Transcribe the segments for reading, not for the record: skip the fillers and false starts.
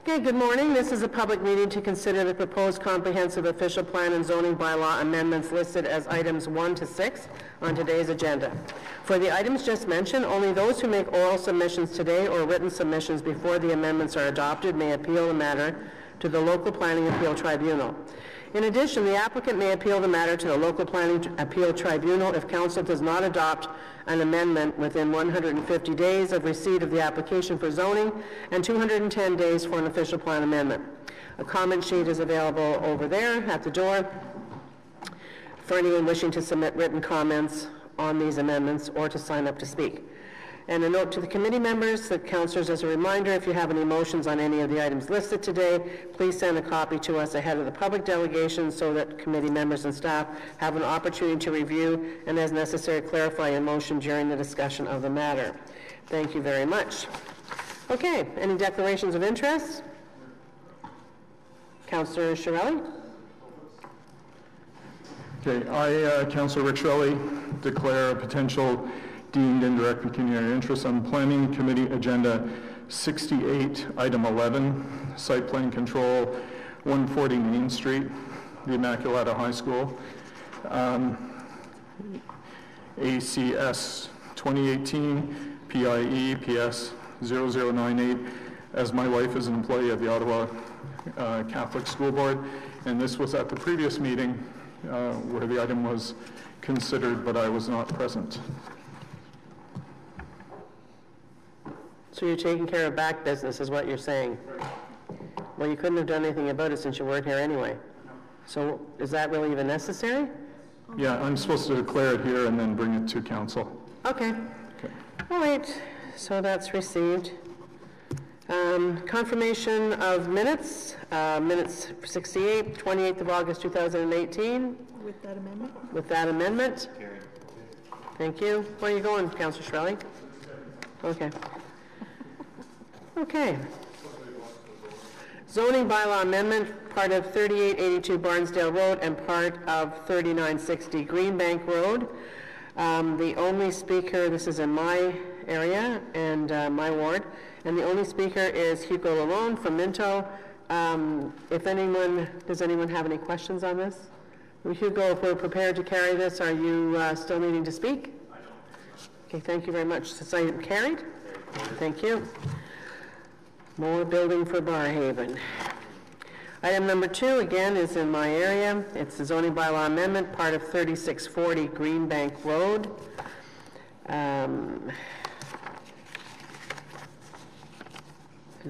Okay, good morning. This is a public meeting to consider the proposed comprehensive official plan and zoning bylaw amendments listed as items 1 to 6 on today's agenda. For the items just mentioned, only those who make oral submissions today or written submissions before the amendments are adopted may appeal the matter to the local planning appeal tribunal. In addition, the applicant may appeal the matter to the local planning appeal tribunal if council does not adopt an amendment within 150 days of receipt of the application for zoning and 210 days for an official plan amendment. A comment sheet is available over there at the door for anyone wishing to submit written comments on these amendments or to sign up to speak. And a note to the committee members, that councillors, as a reminder, if you have any motions on any of the items listed today, please send a copy to us ahead of the public delegation so that committee members and staff have an opportunity to review and, as necessary, clarify a motion during the discussion of the matter. Thank you very much. Okay, any declarations of interest? Councillor Shirelli? Okay, I, Councillor Rick Shirelli, declare a potential deemed indirect pecuniary interest on Planning Committee Agenda 68, Item 11, Site Plan Control, 140 Main Street, the Immaculata High School, ACS 2018 PIE PS 0098, as my wife is an employee of the Ottawa Catholic School Board, and this was at the previous meeting where the item was considered, but I was not present. So you're taking care of back business, is what you're saying? Well, you couldn't have done anything about it since you weren't here anyway. So is that really even necessary? Yeah, I'm supposed to declare it here and then bring it to council. Okay. All right, so that's received. Confirmation of minutes, minutes 68, 28th of August 2018. With that amendment? With that amendment. Thank you. Where are you going, Councillor Shirelli? Okay. Okay. Zoning bylaw amendment, part of 3882 Barnsdale Road and part of 3960 Greenbank Road. The only speaker, this is in my area and my ward, and the only speaker is Hugo Lalonde from Minto. If anyone, does anyone have any questions on this? Hugo, if we're prepared to carry this, are you still needing to speak? I don't. Okay, thank you very much. This item carried. Thank you. More building for Barrhaven. Item number 2, again, is in my area. It's the zoning bylaw amendment, part of 3640 Greenbank Road. And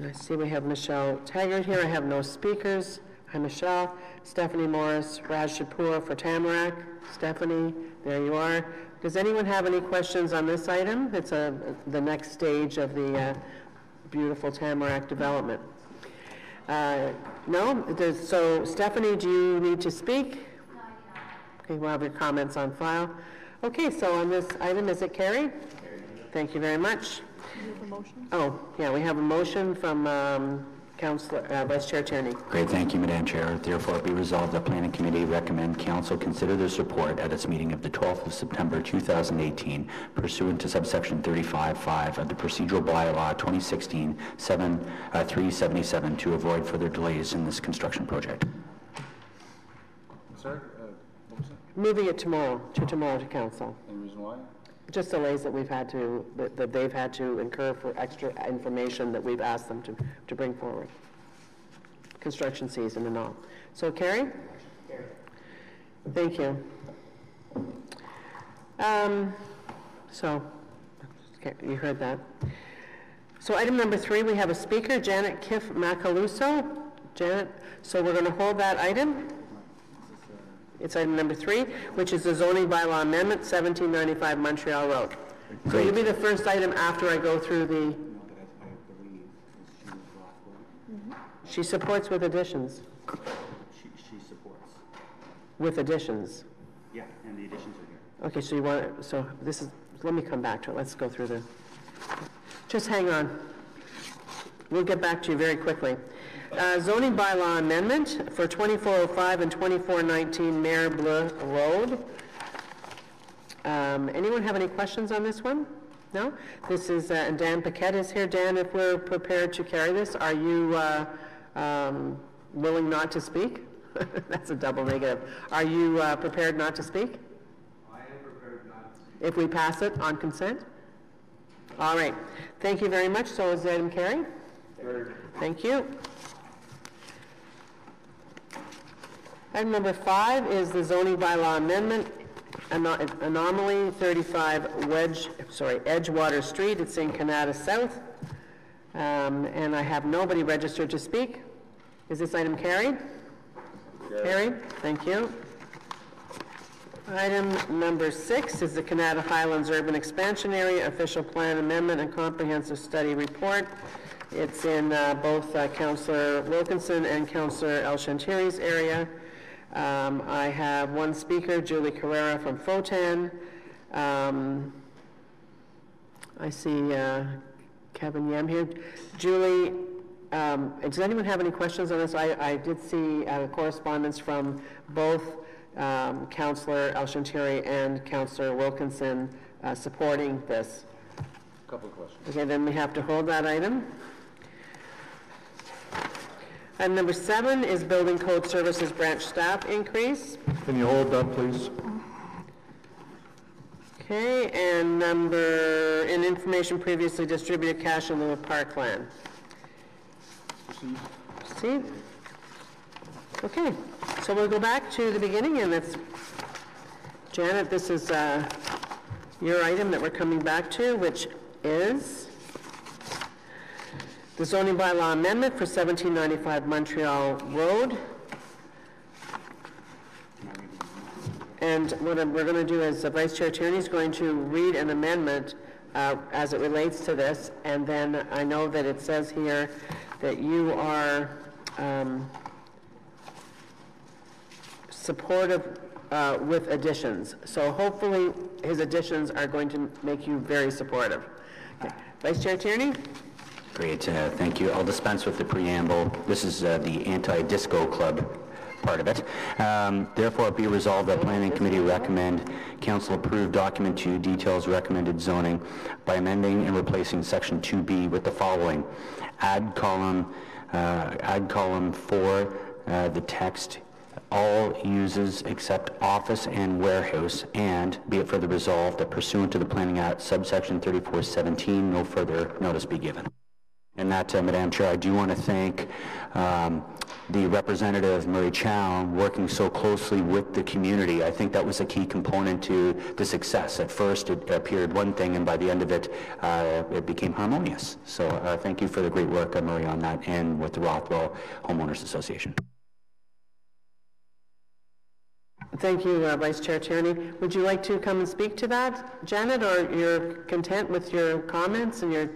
I see we have Michelle Taggart here. I have no speakers. Hi, Michelle. Stephanie Morris, Raj Shapur for Tamarack. Stephanie, there you are. Does anyone have any questions on this item? It's the next stage of the beautiful Tamarack development. No? So, Stephanie, do you need to speak? No, I do not. Okay, we'll have your comments on file. Okay, so on this item, is it carried? Carried. Thank you very much. Do you have a motion? Oh, yeah, we have a motion from Councillor, Vice Chair Tierney. Great, thank you, Madam Chair. Therefore, be resolved that Planning Committee recommend Council consider their support at its meeting of the 12th of September 2018, pursuant to subsection 35.5 of the Procedural Bylaw 2016-377 to avoid further delays in this construction project. Sir, what was that? Moving it tomorrow to Council. Any reason why? Just delays that we've had to, that they've had to incur for extra information that we've asked them to bring forward. Construction season and all. So, Carrie? Carrie. Thank you. So, okay, you heard that. So, item number 3, we have a speaker, Janet Kiff Macaluso. Janet, so we're going to hold that item. It's item number 3, which is the zoning bylaw amendment, 1795 Montreal Road. So you'll be the first item after I go through the... She supports with additions. She supports. With additions. Yeah, and the additions are here. Okay, so you want, so this is, let me come back to it. Let's go through the, just hang on. We'll get back to you very quickly. Zoning bylaw amendment for 2405 and 2419 Mare Bleu Road. Anyone have any questions on this one? No? This is, and Dan Paquette is here. Dan, if we're prepared to carry this, are you willing not to speak? That's a double negative. Are you prepared not to speak? I am prepared not to speak. If we pass it on consent? All right. Thank you very much. So is the item carried? Carried. Thank you. Item number 5 is the zoning bylaw amendment, anomaly 35 Edgewater Street. It's in Canada South. And I have nobody registered to speak. Is this item carried? Carried. Thank you. Item number 6 is the Canada Highlands Urban Expansion Area Official Plan Amendment and Comprehensive Study Report. It's in both Councillor Wilkinson and Councillor El Shantiri's area. I have one speaker, Julie Carrera from Fotan. I see Kevin Yam here. Julie, does anyone have any questions on this? I did see correspondence from both Councillor El Shantiri and Councillor Wilkinson supporting this. A couple of questions. Okay, then we have to hold that item. And number 7 is Building Code Services branch staff increase. Can you hold that, please? Okay, and in information previously distributed, cash in lieu of parkland. See? Okay, so we'll go back to the beginning, and it's, Janet, this is your item that we're coming back to, which is the zoning bylaw amendment for 1795 Montreal Road. And what we're going to do is the Vice Chair Tierney is going to read an amendment as it relates to this, and then I know that it says here that you are supportive with additions. So hopefully his additions are going to make you very supportive. Okay. Vice Chair Tierney? Great, thank you. I'll dispense with the preamble. This is the anti-disco club part of it. Therefore, be resolved that Planning Committee recommend Council approve document 2 details recommended zoning by amending and replacing section 2B with the following. Add column 4, the text all uses except office and warehouse, and be it further resolved that pursuant to the Planning Act subsection 3417, no further notice be given. And that, Madam Chair, I do want to thank the representative, Murray Chow, working so closely with the community. I think that was a key component to the success. At first, it appeared one thing, and by the end of it, it became harmonious. So thank you for the great work, Murray, on that, and with the Rothwell Homeowners Association. Thank you, Vice Chair Tierney. Would you like to come and speak to that, Janet, or you're content with your comments and your...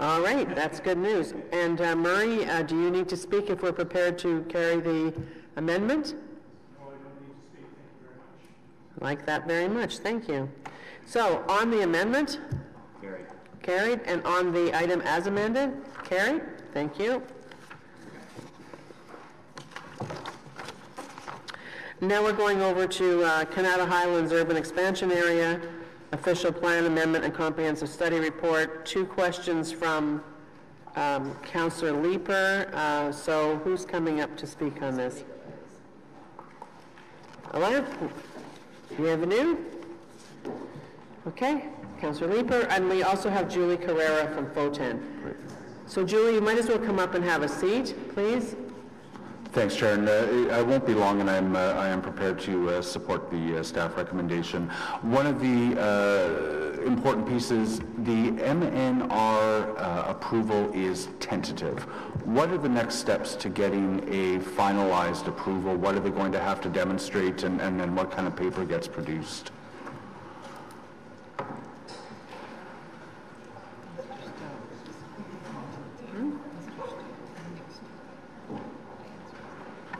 All right, that's good news. And Murray, do you need to speak if we're prepared to carry the amendment? No, I don't need to speak. Thank you very much. Like that very much. Thank you. So, on the amendment? Carried. Carried. And on the item as amended? Carried. Thank you. Now we're going over to Canada Highlands Urban Expansion Area Official Plan Amendment and Comprehensive Study Report. 2 questions from Councillor Leeper. So who's coming up to speak on this? Hello? Bienvenue. Okay, Councillor Leeper, and we also have Julie Carrera from Fotan. So Julie, you might as well come up and have a seat, please. Thanks, Chair. And I won't be long, and I am prepared to support the staff recommendation. One of the important pieces, the MNR approval is tentative. What are the next steps to getting a finalized approval? What are they going to have to demonstrate, and then what kind of paper gets produced?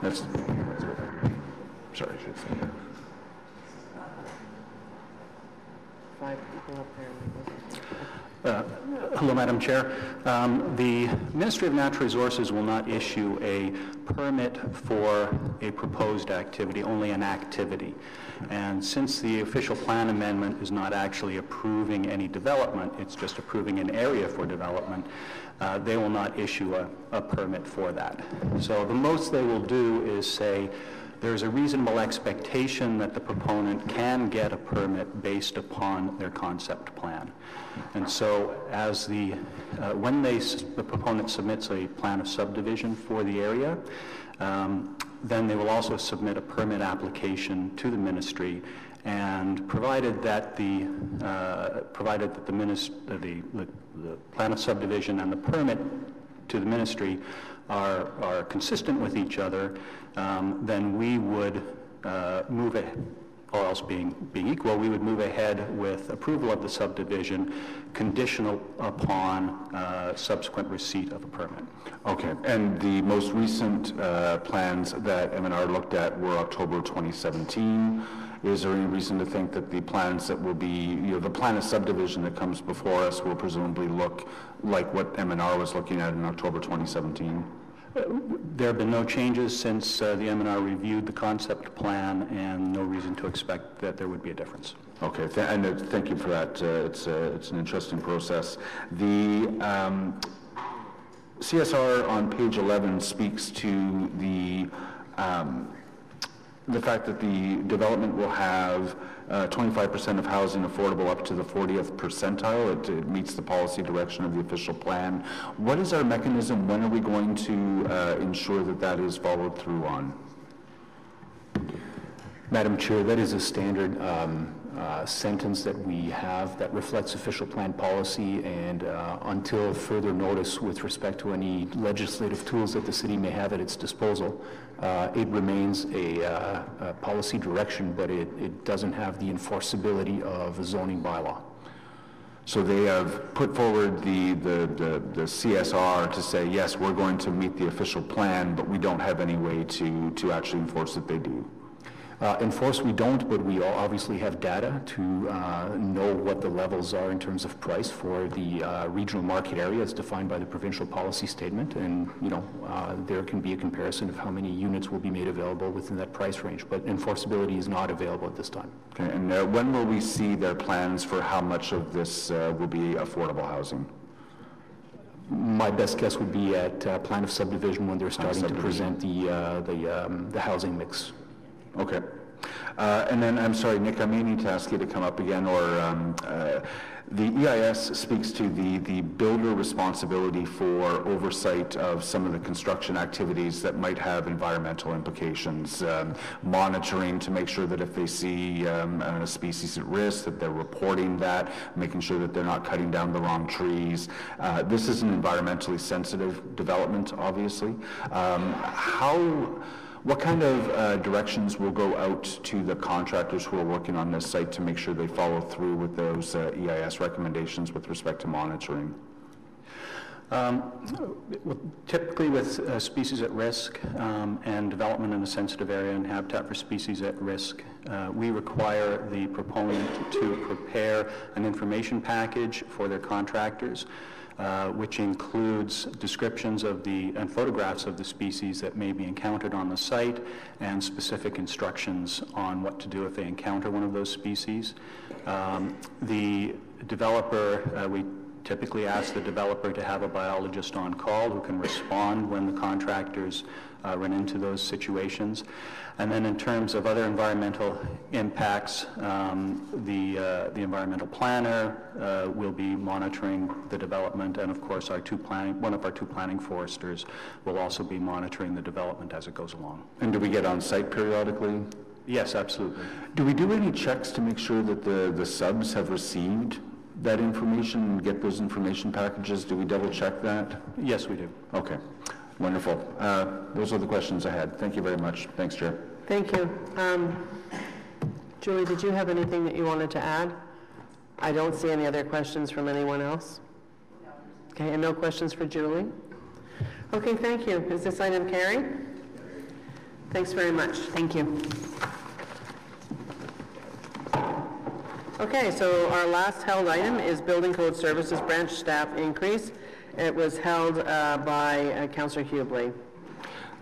That's, sorry, I should say that. 5 people up there. Hello, Madam Chair. The Ministry of Natural Resources will not issue a permit for a proposed activity, only an activity. And since the official plan amendment is not actually approving any development, it's just approving an area for development, they will not issue a permit for that. So the most they will do is say, there's a reasonable expectation that the proponent can get a permit based upon their concept plan. And so as when the proponent submits a plan of subdivision for the area, then they will also submit a permit application to the ministry, and provided that the plan of subdivision and the permit to the ministry are consistent with each other, then we would move it, all else being equal, we would move ahead with approval of the subdivision conditional upon subsequent receipt of a permit. Okay, and the most recent plans that M&R looked at were October 2017. Is there any reason to think that the plans that will be, the plan of subdivision that comes before us will presumably look like what M&R was looking at in October 2017? There have been no changes since the M&R reviewed the concept plan, and no reason to expect that there would be a difference. Okay, and thank you for that. It's an interesting process. The CSR on page 11 speaks to the fact that the development will have 25% of housing affordable up to the 40th percentile. It meets the policy direction of the official plan. What is our mechanism? When are we going to ensure that that is followed through on? Madam Chair, that is a standard sentence that we have that reflects official plan policy, and until further notice with respect to any legislative tools that the city may have at its disposal, it remains a policy direction, but it doesn't have the enforceability of a zoning bylaw. So they have put forward the CSR to say, yes, we're going to meet the official plan, but we don't have any way to actually enforce that they do. Enforce we don't, but we obviously have data to know what the levels are in terms of price for the regional market area as defined by the provincial policy statement, and there can be a comparison of how many units will be made available within that price range, but enforceability is not available at this time. Okay, and when will we see their plans for how much of this will be affordable housing? My best guess would be at plan of subdivision when they're starting to present the housing mix. Okay. And then, I'm sorry, Nick, I may need to ask you to come up again, or the EIS speaks to the builder responsibility for oversight of some of the construction activities that might have environmental implications, monitoring to make sure that if they see a species at risk, that they're reporting that, making sure that they're not cutting down the wrong trees. This is an environmentally sensitive development, obviously. What kind of directions will go out to the contractors who are working on this site to make sure they follow through with those EIS recommendations with respect to monitoring? Typically with species at risk and development in a sensitive area and habitat for species at risk, we require the proponent to prepare an information package for their contractors, which includes descriptions of and photographs of the species that may be encountered on the site, and specific instructions on what to do if they encounter one of those species. The developer, we typically ask the developer to have a biologist on call who can respond when the contractors run into those situations. And then in terms of other environmental impacts, the environmental planner will be monitoring the development, and of course one of our two planning foresters will also be monitoring the development as it goes along. And do we get on site periodically? Yes, absolutely. Do we do any checks to make sure that the subs have received that information and get those information packages? Do we double check that? Yes, we do. Okay, wonderful. Those are the questions I had. Thank you very much. Thanks, Chair. Thank you. Julie, did you have anything that you wanted to add? I don't see any other questions from anyone else. No. Okay, and no questions for Julie? Okay, thank you. Is this item carried? Thanks very much. Thank you. Okay, so our last held item is Building Code Services Branch staff increase. It was held by Councillor Hubley.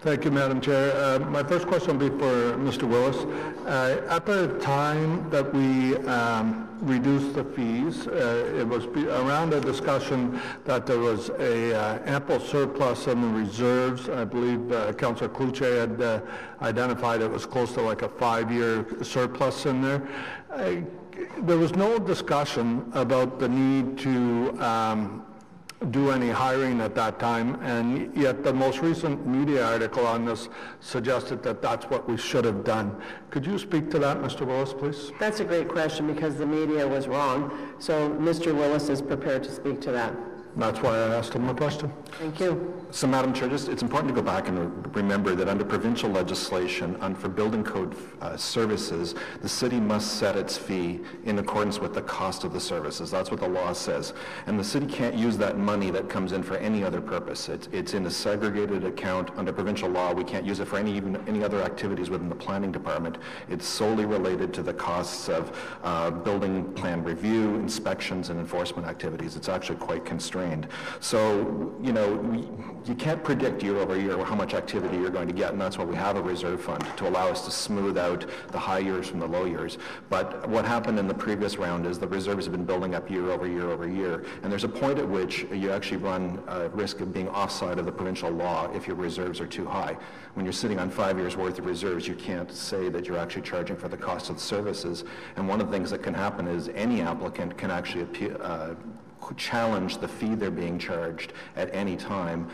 Thank you, Madam Chair. My first question will be for Mr. Willis. At the time that we reduced the fees, it was around a discussion that there was a ample surplus in the reserves. I believe Councillor Cloutier had identified it was close to like a 5-year surplus in there. There was no discussion about the need to do any hiring at that time, and yet the most recent media article on this suggested that that's what we should have done. Could you speak to that, Mr. Willis, please? That's a great question because the media was wrong. So Mr. Willis is prepared to speak to that. That's why I asked him the question. Thank you. So, Madam Chair, it's important to go back and remember that under provincial legislation, for building code services, the city must set its fee in accordance with the cost of the services. That's what the law says. And the city can't use that money that comes in for any other purpose. It's in a segregated account under provincial law. We can't use it for any other activities within the planning department. It's solely related to the costs of building plan review, inspections, and enforcement activities. It's actually quite constrained. So, you can't predict year over year how much activity you're going to get, and that's why we have a reserve fund to allow us to smooth out the high years from the low years. But what happened in the previous round is the reserves have been building up year over year over year, and there's a point at which you actually run a risk of being offside of the provincial law if your reserves are too high. When you're sitting on 5 years worth of reserves, you can't say that you're actually charging for the cost of the services, and one of the things that can happen is any applicant can actually challenge the fee they're being charged at any time,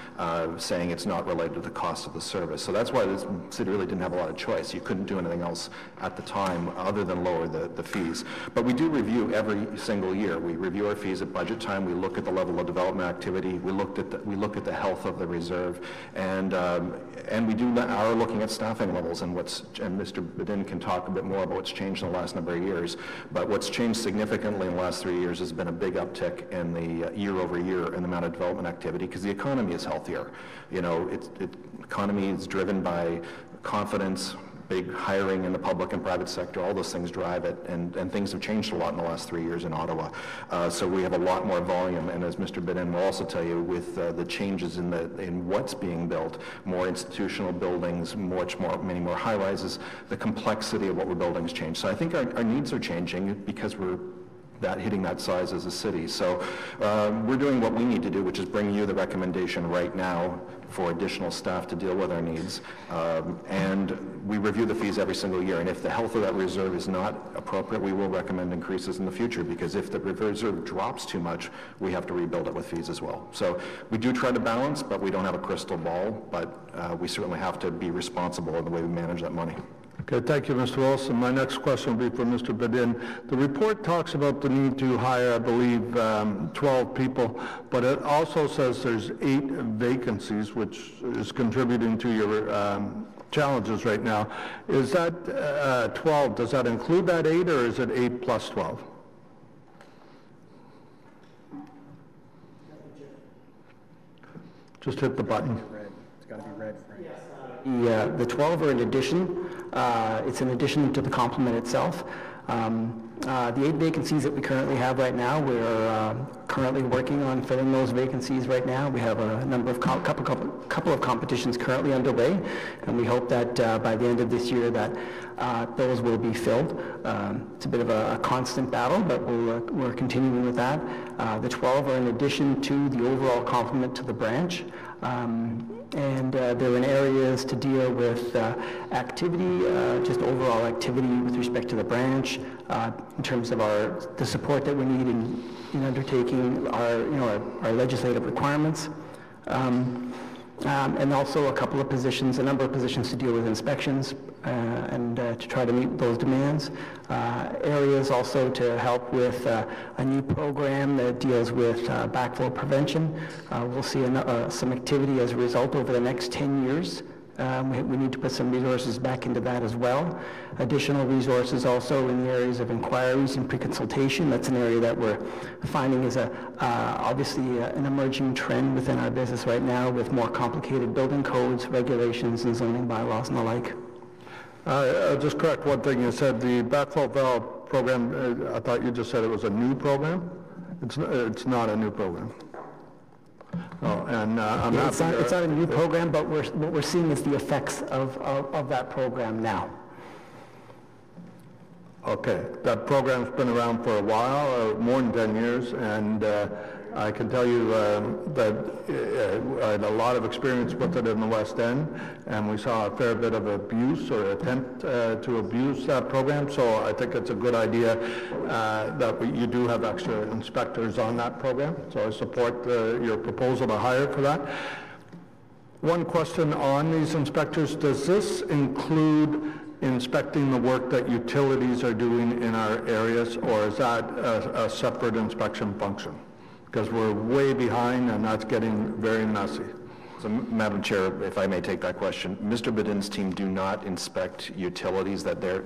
saying it's not related to the cost of the service. So that's why the city really didn't have a lot of choice. You couldn't do anything else at the time other than lower the fees. But we do review every single year. We review our fees at budget time. We look at the level of development activity. We look at the health of the reserve, and we are looking at staffing levels and Mr. Bedin can talk a bit more about what's changed in the last number of years. But what's changed significantly in the last 3 years has been a big uptick in the year over year in the amount of development activity because the economy is healthier. Economy is driven by confidence, big hiring in the public and private sector, all those things drive it, and things have changed a lot in the last 3 years in Ottawa. So we have a lot more volume, and as Mr. Bedin will also tell you, with the changes in what's being built, more institutional buildings, many more high-rises, the complexity of what we're building has changed. So I think our needs are changing because we're hitting that size as a city. So we're doing what we need to do, which is bring you the recommendation right now for additional staff to deal with our needs. And we review the fees every single year. And if the health of that reserve is not appropriate, we will recommend increases in the future, because if the reserve drops too much, we have to rebuild it with fees as well. So we do try to balance, but we don't have a crystal ball. But we certainly have to be responsible in the way we manage that money. Okay, thank you, Mr. Wilson. My next question will be for Mr. Bedin. The report talks about the need to hire, I believe, 12 people, but it also says there's 8 vacancies, which is contributing to your challenges right now. Is that 12, does that include that 8, or is it 8 plus 12? Just hit the button. It's got to be red, Frank. The 12 are in addition. It's in addition to the complement itself. The 8 vacancies that we currently have right now, we're currently working on filling those vacancies right now. We have a number of couple of competitions currently underway, and we hope that by the end of this year that those will be filled. It's a bit of a constant battle, but we're continuing with that. The 12 are in addition to the overall complement to the branch. And they're in areas to deal with activity, just overall activity with respect to the branch, in terms of the support that we need in undertaking our legislative requirements, and also a number of positions to deal with inspections and to try to meet those demands. Areas also to help with a new program that deals with backflow prevention. We'll see some activity as a result over the next 10 years. We need to put some resources back into that as well. Additional resources also in the areas of inquiries and pre-consultation. That's an area that we're finding is obviously an emerging trend within our business right now, with more complicated building codes, regulations, and zoning bylaws and the like. I'll just correct one thing. You said the backflow valve program, I thought you just said it was a new program? It's not a new program. Oh, and I'm Yeah, happy it's not a new program, but what we're seeing is the effects of that program now. Okay, that program's been around for a while, more than 10 years, and I can tell you that I had a lot of experience with it in the West End, and we saw a fair bit of abuse or attempt to abuse that program, so I think it's a good idea that you do have extra inspectors on that program, so I support your proposal to hire for that. One question on these inspectors, does this include inspecting the work that utilities are doing in our areas, or is that a separate inspection function? Because we're way behind and that's getting very messy. So, Madam Chair, if I may take that question, Mr. Badin's team do not inspect utilities. That they're,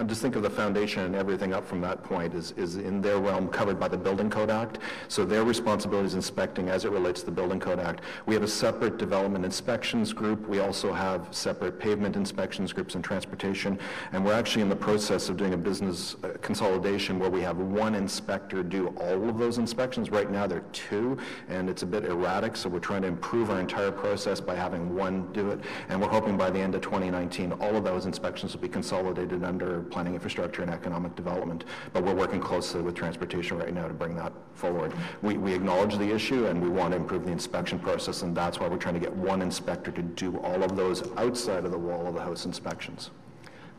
just think of the foundation and everything up from that point is in their realm covered by the Building Code Act. So their responsibility is inspecting as it relates to the Building Code Act. We have a separate development inspections group. We also have separate pavement inspections groups and transportation. And we're actually in the process of doing a business consolidation where we have one inspector do all of those inspections. Right now there are two, and it's a bit erratic, so we're trying to improve our entire process by having one do it, and we're hoping by the end of 2019 all of those inspections will be consolidated under planning, infrastructure, and economic development, but we're working closely with transportation right now to bring that forward. We acknowledge the issue and we want to improve the inspection process, and that's why we're trying to get one inspector to do all of those outside of the wall of the house inspections.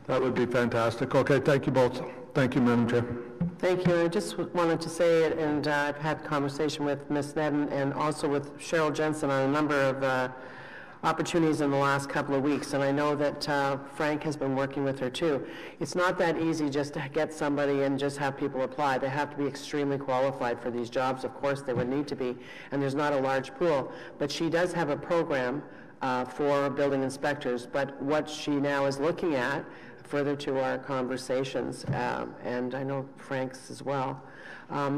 That would be fantastic. Okay, thank you both. Thank you, Madam Chair. Thank you. I just wanted to say it, and I've had conversation with Ms. Nedden and also with Cheryl Jensen on a number of opportunities in the last couple of weeks, and I know that Frank has been working with her too. It's not that easy just to get somebody and just have people apply. They have to be extremely qualified for these jobs. Of course, they would need to be, and there's not a large pool, but she does have a program for building inspectors, but what she now is looking at, further to our conversations, and I know Frank's as well,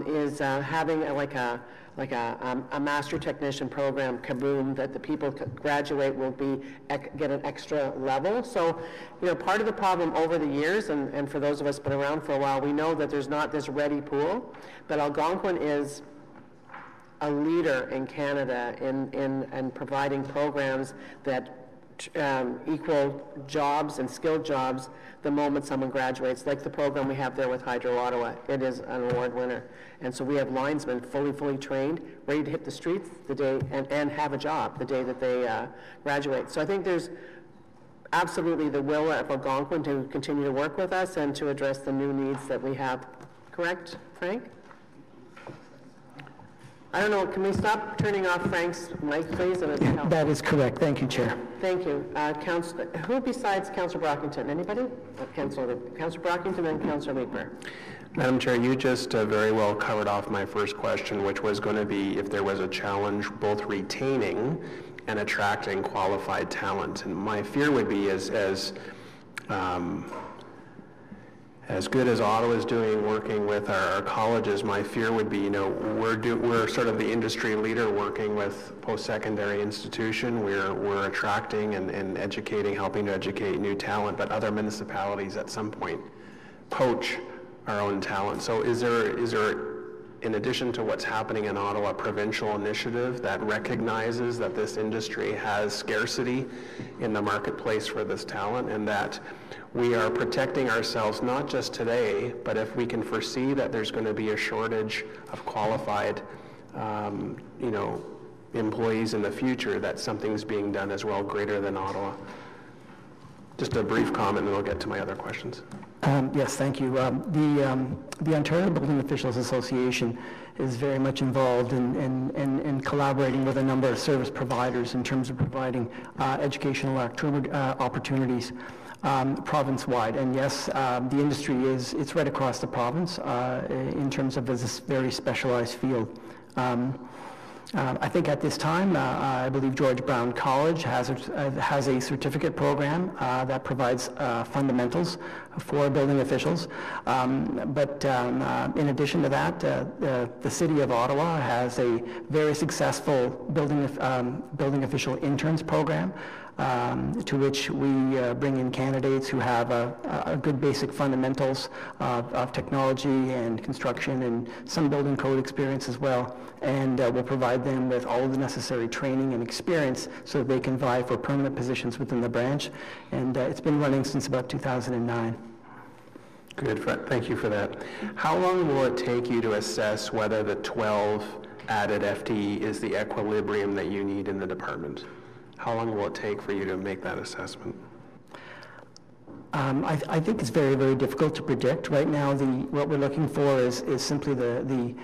is having a master technician program, kaboom, that the people graduate will get an extra level. So, you know, part of the problem over the years, and for those of us been around for a while, we know that there's not this ready pool, but Algonquin is a leader in Canada in providing programs that equal jobs and skilled jobs the moment someone graduates, like the program we have there with Hydro Ottawa. It is an award winner. And so we have linesmen fully trained, ready to hit the streets the day and have a job the day that they graduate. So I think there's absolutely the will of Algonquin to continue to work with us and to address the new needs that we have. Correct, Frank? I don't know, can we stop turning off Frank's mic, please? And That is correct. Thank you, Chair. Thank you. Who besides Councillor Brockington? Anybody? Councillor Brockington and Councillor Leeper. Madam Chair, you just very well covered off my first question, which was going to be if there was a challenge both retaining and attracting qualified talent. And my fear would be as good as Ottawa is doing working with our colleges, my fear would be, you know, we're sort of the industry leader working with post-secondary institution. We're attracting and educating, helping to educate new talent, but other municipalities at some point poach our own talent. So is there, in addition to what's happening in Ottawa, a provincial initiative that recognizes that this industry has scarcity in the marketplace for this talent, and that we are protecting ourselves not just today, but if we can foresee that there's going to be a shortage of qualified employees in the future, that something's being done as well greater than Ottawa? Just a brief comment and we'll get to my other questions. Yes, thank you. The Ontario Building Officials Association is very much involved in collaborating with a number of service providers in terms of providing educational opportunities province-wide. And yes, the industry it's right across the province in terms of this very specialized field. I think at this time, I believe George Brown College has a certificate program that provides fundamentals for building officials. But in addition to that, the City of Ottawa has a very successful building official interns program, to which we bring in candidates who have a good basic fundamentals of technology and construction and some building code experience as well, and we'll provide them with all of the necessary training and experience so that they can vie for permanent positions within the branch, and it's been running since about 2009. Good, thank you for that. How long will it take you to assess whether the 12 added FTE is the equilibrium that you need in the department? How long will it take for you to make that assessment? I think it's very, very difficult to predict. Right now, what we're looking for is simply the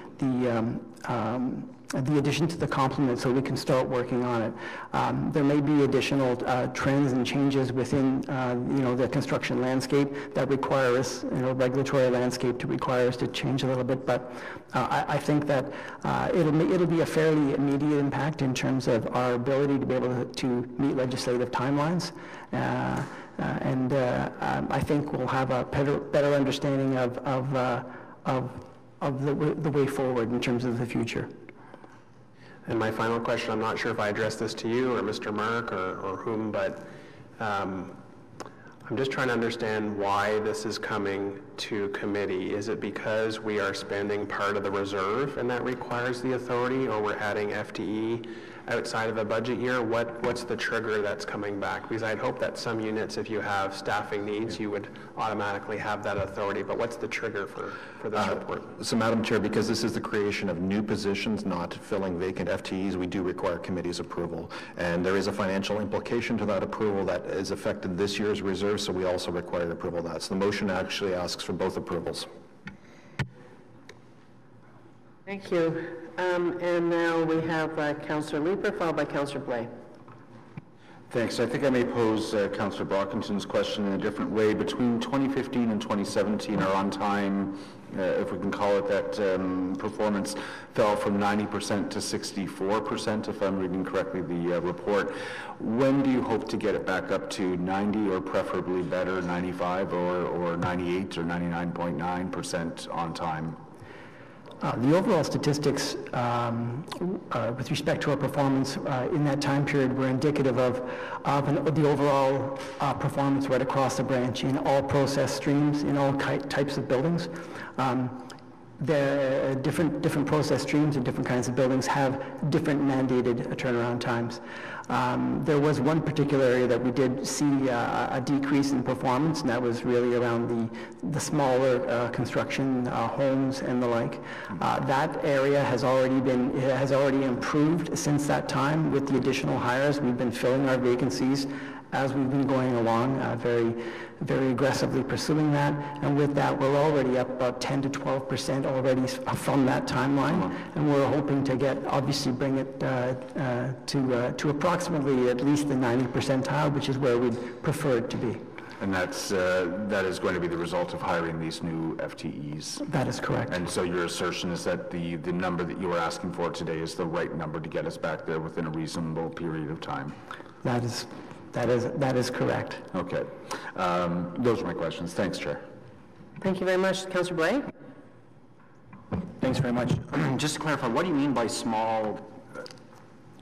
addition to the complement so we can start working on it. There may be additional trends and changes within the construction landscape that require us, regulatory landscape to require us to change a little bit, but I think that it'll be a fairly immediate impact in terms of our ability to be able to meet legislative timelines. And I think we'll have a better understanding of the way forward in terms of the future. And my final question, I'm not sure if I addressed this to you or Mr. Mark or whom, but I'm just trying to understand why this is coming to committee. Is it because we are spending part of the reserve and that requires the authority, or we're adding FTE outside of the budget year? What's the trigger that's coming back? Because I'd hope that some units, if you have staffing needs, you would automatically have that authority, but what's the trigger for this report? So Madam Chair, because this is the creation of new positions, not filling vacant FTEs, we do require committee's approval. And there is a financial implication to that approval that is affected this year's reserve, so we also require the approval of that. So the motion actually asks for both approvals. Thank you. And now we have Councillor Leeper, followed by Councillor Blais. Thanks. I think I may pose Councillor Brockington's question in a different way. Between 2015 and 2017, our on-time, if we can call it that, performance fell from 90% to 64%, if I'm reading correctly the report. When do you hope to get it back up to 90 or preferably better, 95 or 98 or 99.9% on time? The overall statistics with respect to our performance in that time period were indicative of the overall performance right across the branch in all process streams, in all types of buildings. The different process streams and different kinds of buildings have different mandated turnaround times. There was one particular area that we did see a decrease in performance, and that was really around the smaller construction homes and the like. That area has already improved since that time with the additional hires. We've been filling our vacancies as we've been going along, very aggressively pursuing that, and with that we're already up about 10 to 12% already from that timeline, and we're hoping to bring it to approximately at least the 90 percentile, which is where we'd prefer it to be. And that is going to be the result of hiring these new FTEs? That is correct. And so your assertion is that the number that you were asking for today is the right number to get us back there within a reasonable period of time? That is correct. Okay. Those are my questions. Thanks, Chair. Thank you very much. Councillor Blais? Thanks very much. Just to clarify, what do you mean by small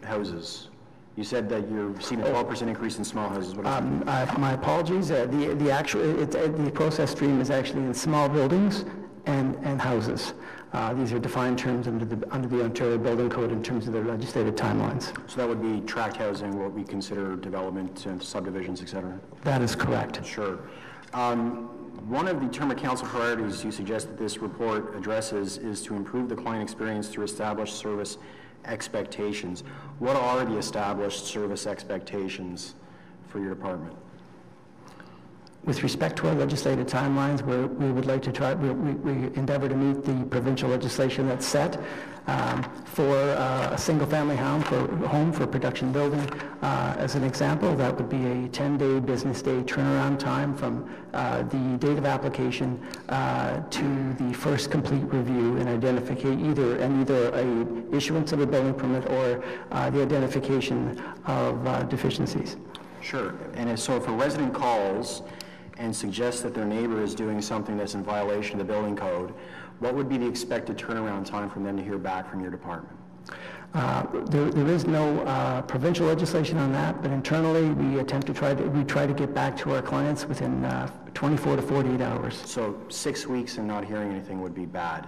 houses? You said that you're receiving a 12% increase in small houses. What is that? My apologies. The process stream is actually in small buildings and houses. These are defined terms under the Ontario Building Code in terms of their legislative timelines. So that would be tract housing, what we consider development and subdivisions, et cetera? That is correct. Sure. One of the term of council priorities you suggest that this report addresses is to improve the client experience through established service expectations. What are the established service expectations for your department? With respect to our legislative timelines, we would like to try, we endeavor to meet the provincial legislation that's set for a single-family home for production building. As an example, that would be a 10-day business day turnaround time from the date of application to the first complete review and identify either a issuance of a building permit or the identification of deficiencies. Sure. And so if a resident calls and suggests that their neighbor is doing something that's in violation of the building code, what would be the expected turnaround time for them to hear back from your department? There is no provincial legislation on that, but internally we try to get back to our clients within 24 to 48 hours. So 6 weeks and not hearing anything would be bad.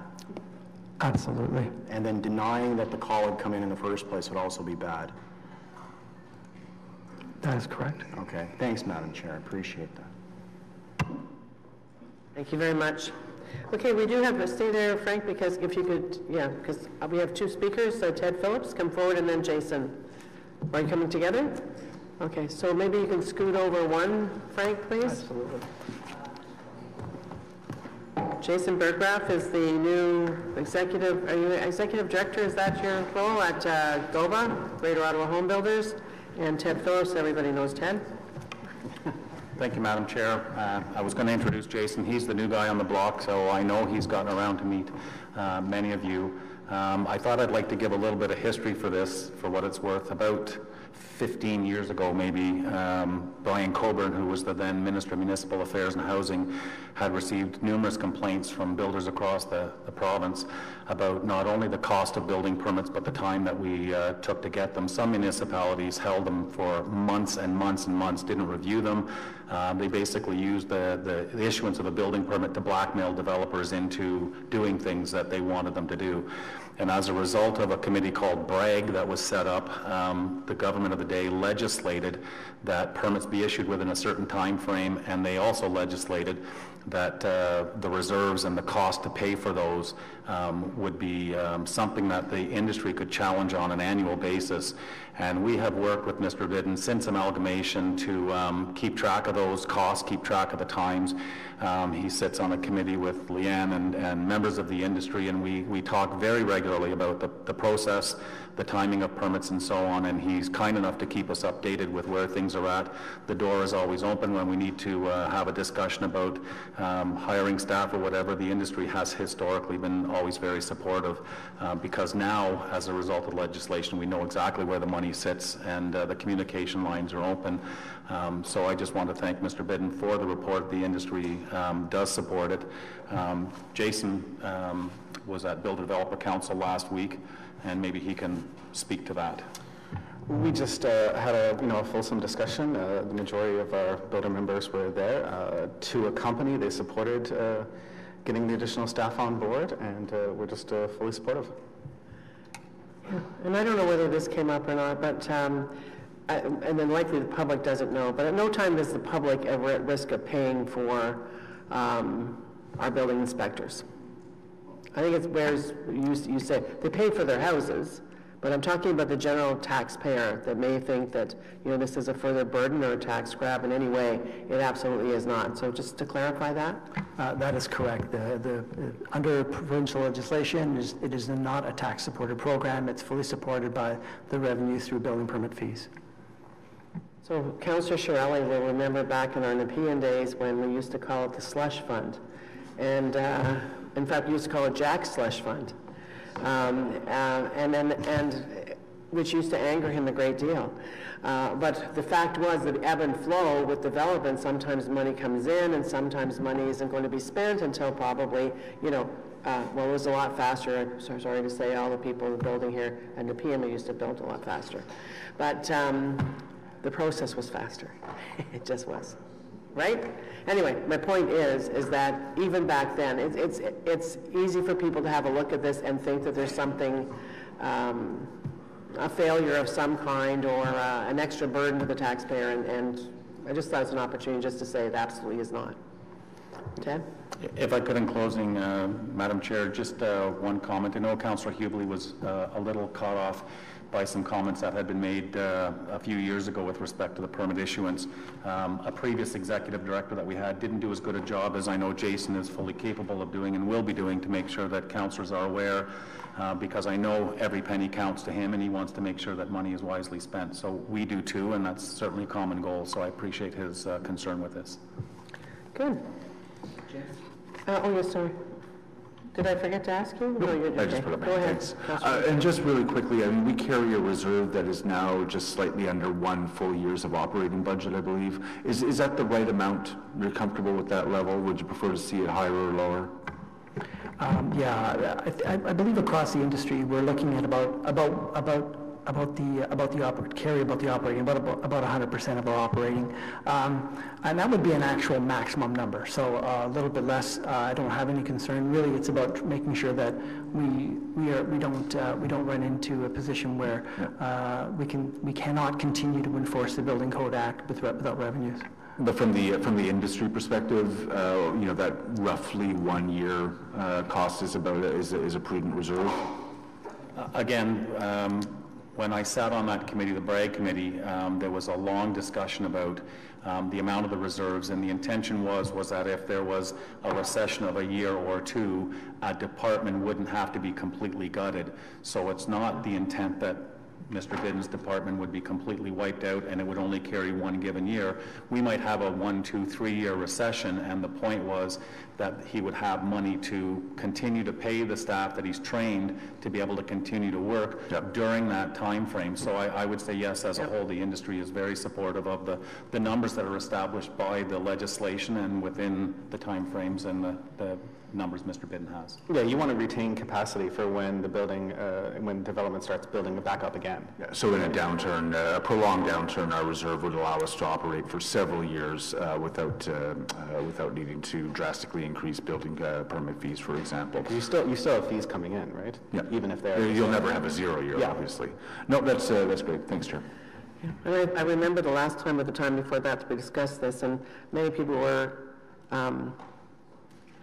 Absolutely. And then denying that the call had come in the first place would also be bad. That is correct. Okay. Thanks, Madam Chair. I appreciate that. Thank you very much. Okay, we do have to stay there, Frank, because if you could, yeah, because we have two speakers, Ted Phillips, come forward, and then Jason. Are you coming together? Okay, so maybe you can scoot over one, Frank, please? Absolutely. Jason Berggraf is the new executive, are you executive director? Is that your role at GOBA, Greater Ottawa Home Builders? And Ted Phillips, everybody knows Ted. Thank you, Madam Chair. I was going to introduce Jason. He's the new guy on the block, so I know he's gotten around to meet many of you. I thought I'd like to give a little bit of history for this, for what it's worth. About 15 years ago, maybe, Brian Coburn, who was the then Minister of Municipal Affairs and Housing, had received numerous complaints from builders across the province about not only the cost of building permits, but the time that we took to get them. Some municipalities held them for months and months and months, didn't review them. They basically used the issuance of a building permit to blackmail developers into doing things that they wanted them to do. And as a result of a committee called BRAG that was set up, the government of the day legislated that permits be issued within a certain time frame, and they also legislated that the reserves and the cost to pay for those would be something that the industry could challenge on an annual basis. And we have worked with Mr. Vidden since amalgamation to keep track of those costs, keep track of the times. He sits on a committee with Leanne and members of the industry, and we talk very regularly about the process, the timing of permits and so on, and he's kind enough to keep us updated with where things are at. The door is always open when we need to have a discussion about hiring staff or whatever. The industry has historically been always very supportive because now, as a result of legislation, we know exactly where the money sits, and the communication lines are open. So I just want to thank Mr. Bidden for the report. The industry does support it. Jason was at Builder Developer Council last week, and maybe he can speak to that. We just had a fulsome discussion. The majority of our builder members were there. To a company, they supported getting the additional staff on board, and we're just fully supportive. Yeah. And I don't know whether this came up or not, but and then likely the public doesn't know, but at no time is the public ever at risk of paying for our building inspectors. I think it's where you say they pay for their houses, but I'm talking about the general taxpayer that may think that this is a further burden or a tax grab in any way. It absolutely is not. So just to clarify that. That is correct. Under provincial legislation, it is not a tax-supported program. It's fully supported by the revenue through building permit fees. So Councillor Shirelli will remember back in our Nepean days when we used to call it the slush fund. And in fact, we used to call it Jack's slush fund. Which used to anger him a great deal. But the fact was that ebb and flow with development, sometimes money comes in and sometimes money isn't going to be spent until probably, well, it was a lot faster. Sorry to say, all the people in the building here and the PM used to build a lot faster. But the process was faster. It just was. Right? Anyway, my point is that even back then, it's easy for people to have a look at this and think that there's something, a failure of some kind or an extra burden to the taxpayer, and I just thought it was an opportunity just to say it absolutely is not. Ted? If I could, in closing, Madam Chair, just one comment. I know Councillor Hubley was a little caught off by some comments that had been made a few years ago with respect to the permit issuance. A previous executive director that we had didn't do as good a job as I know Jason is fully capable of doing and will be doing to make sure that councillors are aware, because I know every penny counts to him and he wants to make sure that money is wisely spent. So we do too, and that's certainly a common goal, so I appreciate his concern with this. Good. Oh, yes, sorry. Did I forget to ask you? No, you're I just okay. put it back. Go ahead. Thanks. And just really quickly, I mean, we carry a reserve that is now just slightly under 1 full year's of operating budget, I believe. Is that the right amount? You're comfortable with that level? Would you prefer to see it higher or lower? Yeah, I believe across the industry, we're looking at about the operating, about 100% of our operating, and that would be an actual maximum number. So a little bit less, I don't have any concern. Really, it's about making sure that we don't run into a position where we cannot continue to enforce the Building Code Act without revenues. But from the industry perspective, that roughly 1 year cost is a prudent reserve. Again, when I sat on that committee, the Bragg Committee, there was a long discussion about the amount of the reserves, and the intention was that if there was a recession of a year or two, a department wouldn't have to be completely gutted. So it's not the intent that Mr. Biden's department would be completely wiped out and it would only carry one given year. We might have a 1, 2, 3 year recession, and the point was that he would have money to continue to pay the staff that he's trained to be able to continue to work during that time frame. So I would say yes, as a whole, the industry is very supportive of the numbers that are established by the legislation and within the time frames and the numbers Mr. Biden has. Yeah, you want to retain capacity for when the building, when development starts building back up again. Yeah, so in a downturn, a prolonged downturn, our reserve would allow us to operate for several years without needing to drastically increase building permit fees, for example. You still have fees coming in, right? Yeah. Even if they're... You'll never have a 0 year, obviously. No, that's great. Thanks, Chair. And I remember the last time or the time before that we discussed this, and many people were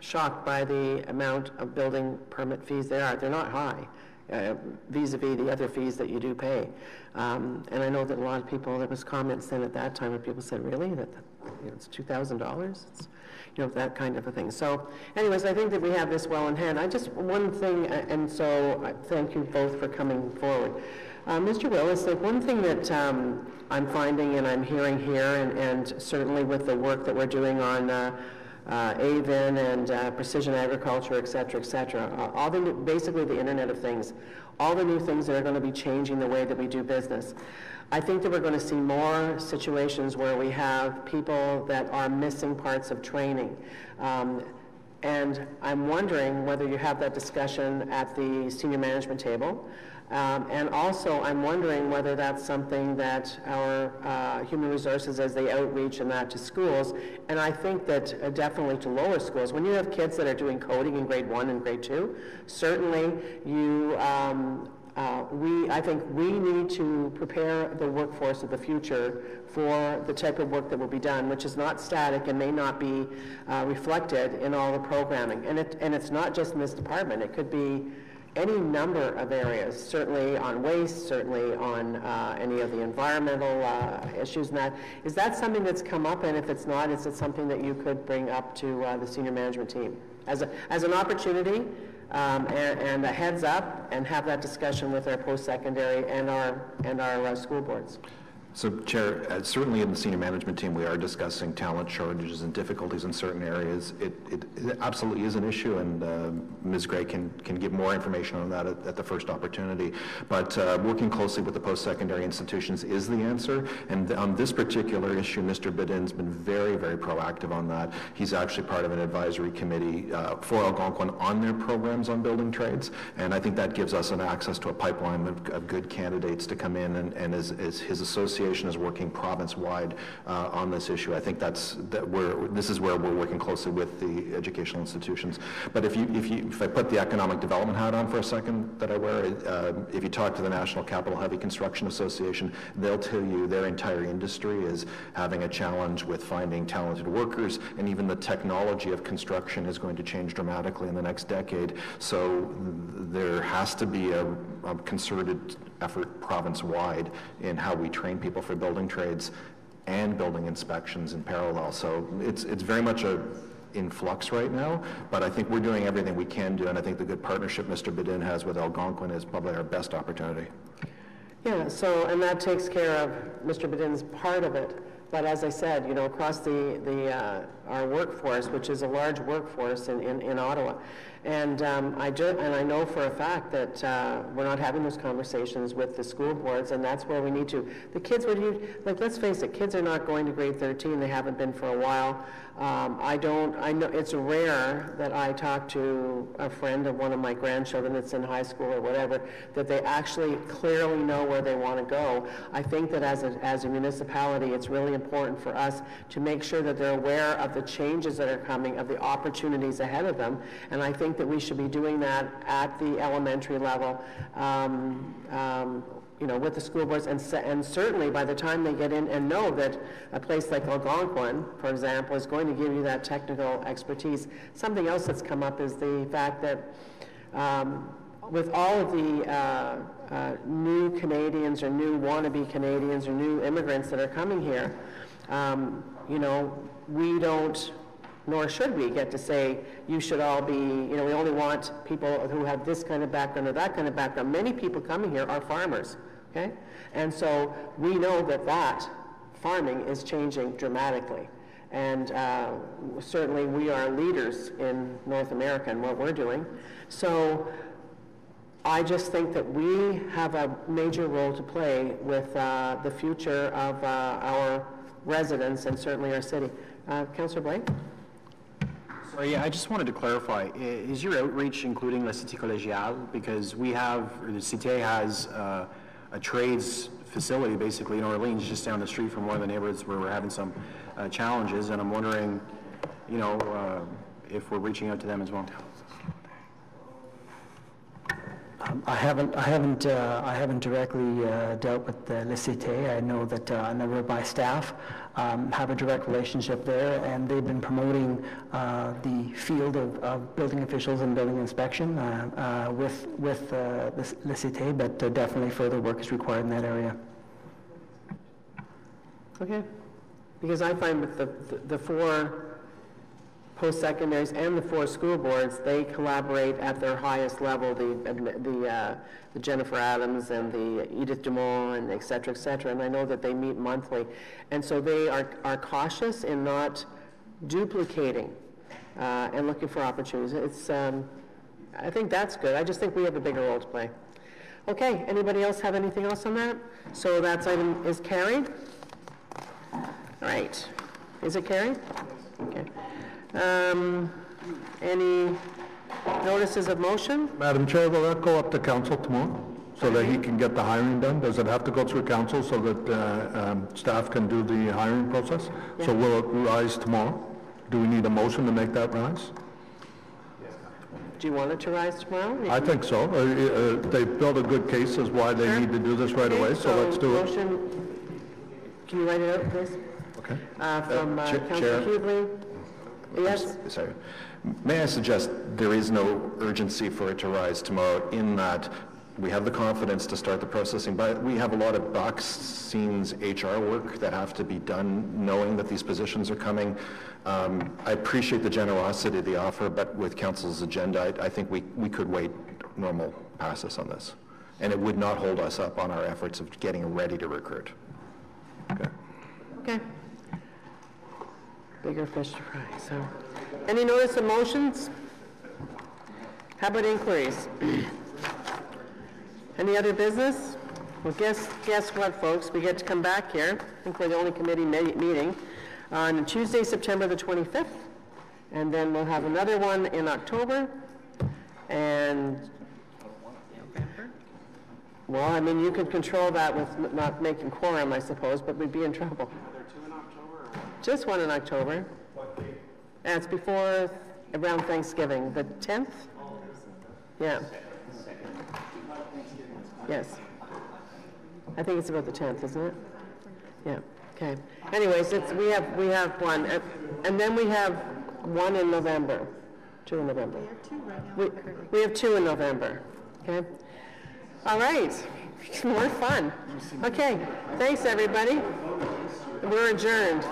shocked by the amount of building permit fees there are. They're not high vis-a-vis the other fees that you do pay. And I know that a lot of people, there was comments then at that time where people said, really, that it's $2,000? It's, that kind of a thing. So anyways, I think that we have this well in hand. One thing, and so I thank you both for coming forward. Mr. Willis, one thing that I'm finding and I'm hearing here, and certainly with the work that we're doing on AVIN and precision agriculture, et cetera, all the basically the Internet of Things, all the new things that are going to be changing the way that we do business. I think that we're going to see more situations where we have people that are missing parts of training. And I'm wondering whether you have that discussion at the senior management table. And also, I'm wondering whether that's something that our human resources, as they outreach and that to schools, and I think that definitely to lower schools, when you have kids that are doing coding in grade 1 and grade 2, certainly you, I think we need to prepare the workforce of the future for the type of work that will be done, which is not static and may not be reflected in all the programming. And it's not just in this department. It could be any number of areas, certainly on waste, certainly on any of the environmental issues and that. Is that something that's come up? And if it's not, is it something that you could bring up to the senior management team as an opportunity and a heads up, and have that discussion with our post-secondary and our school boards? So, Chair, certainly in the senior management team, we are discussing talent shortages and difficulties in certain areas. It absolutely is an issue, and Ms. Gray can give more information on that at the first opportunity. But working closely with the post-secondary institutions is the answer. And on this particular issue, Mr. Bidin's been very, very proactive on that. He's actually part of an advisory committee for Algonquin on their programs on building trades. And I think that gives us an access to a pipeline of good candidates to come in, and as his association is working province-wide on this issue. I think this is where we're working closely with the educational institutions. But if I put the economic development hat on for a second that I wear, if you talk to the National Capital Heavy Construction Association, they'll tell you their entire industry is having a challenge with finding talented workers, and even the technology of construction is going to change dramatically in the next decade. So there has to be a concerted effort province-wide in how we train people for building trades and building inspections in parallel. So it's very much in flux right now, but I think we're doing everything we can do, and I think the good partnership Mr. Bidin has with Algonquin is probably our best opportunity. Yeah, so, and that takes care of Mr. Bidin's part of it. But as I said, you know, across our workforce, which is a large workforce in Ottawa, and I know for a fact that we're not having those conversations with the school boards, and that's where we need to. The kids, let's face it, kids are not going to grade 13. They haven't been for a while. I know it's rare that I talk to a friend of one of my grandchildren that's in high school or whatever, that they actually clearly know where they want to go. I think that as a municipality, it's really important for us to make sure that they're aware of the changes that are coming, of the opportunities ahead of them, and I think that we should be doing that at the elementary level, you know, with the school boards, and certainly by the time they get in and know that a place like Algonquin, for example, is going to give you that technical expertise. Something else that's come up is the fact that with all of the new Canadians or new wannabe Canadians or new immigrants that are coming here, you know, we don't, nor should we get to say, you should all be, you know, we only want people who have this kind of background or that kind of background. Many people coming here are farmers, okay? And so we know that farming is changing dramatically. And certainly we are leaders in North America in what we're doing. So I just think that we have a major role to play with the future of our residents and certainly our city. Councillor Blake? Sorry, I just wanted to clarify, is your outreach including La Cité Collégiale? Because we have, or the Cité has a trades facility basically in Orleans, just down the street from one of the neighborhoods where we're having some challenges, and I'm wondering, you know, if we're reaching out to them as well. I haven't directly dealt with the La Cité. I know that a number of my staff have a direct relationship there, and they've been promoting the field of building officials and building inspection with La Cité, but definitely further work is required in that area. Okay, because I find with the four post-secondaries and the four school boards, they collaborate at their highest level, the Jennifer Adams and the Edith Dumont and et cetera, and I know that they meet monthly. And so they are cautious in not duplicating and looking for opportunities. It's, I think that's good. I just think we have a bigger role to play. Okay, anybody else have anything else on that? So that item is carried. All right, is it carried? Okay. Any notices of motion? Madam Chair, will that go up to council tomorrow so that he can get the hiring done? Does it have to go through council so that staff can do the hiring process? Yeah. So will it rise tomorrow? Do we need a motion to make that rise? Do you want it to rise tomorrow? I think so. They've built a good case as why they need to do this right away, so let's do it. Can you write it out, please? Okay. From Councilor Hubley. Yes? Sorry. May I suggest there is no urgency for it to rise tomorrow, in that we have the confidence to start the processing, but we have a lot of behind-the-scenes HR work that have to be done knowing that these positions are coming. I appreciate the generosity of the offer, but with council's agenda, I think we could wait normal process on this. And it would not hold us up on our efforts of getting ready to recruit. Okay. Okay. Bigger fish to fry. So, any notice of motions? How about inquiries? Any other business? Well, guess what, folks? We get to come back here. I think we're the only committee meeting on Tuesday, September the 25th, and then we'll have another one in October. And well, I mean, you could control that with not making quorum, I suppose, but we'd be in trouble. Are there two in October? Or just one in October. What date? And it's before, around Thanksgiving, the 10th? Yeah. Yes. I think it's about the 10th, isn't it? Yeah. Okay. Anyways, we have one, and then we have one in November. 2 in November. We have 2 in November. Okay. All right. More fun. Okay. Thanks, everybody. We're adjourned.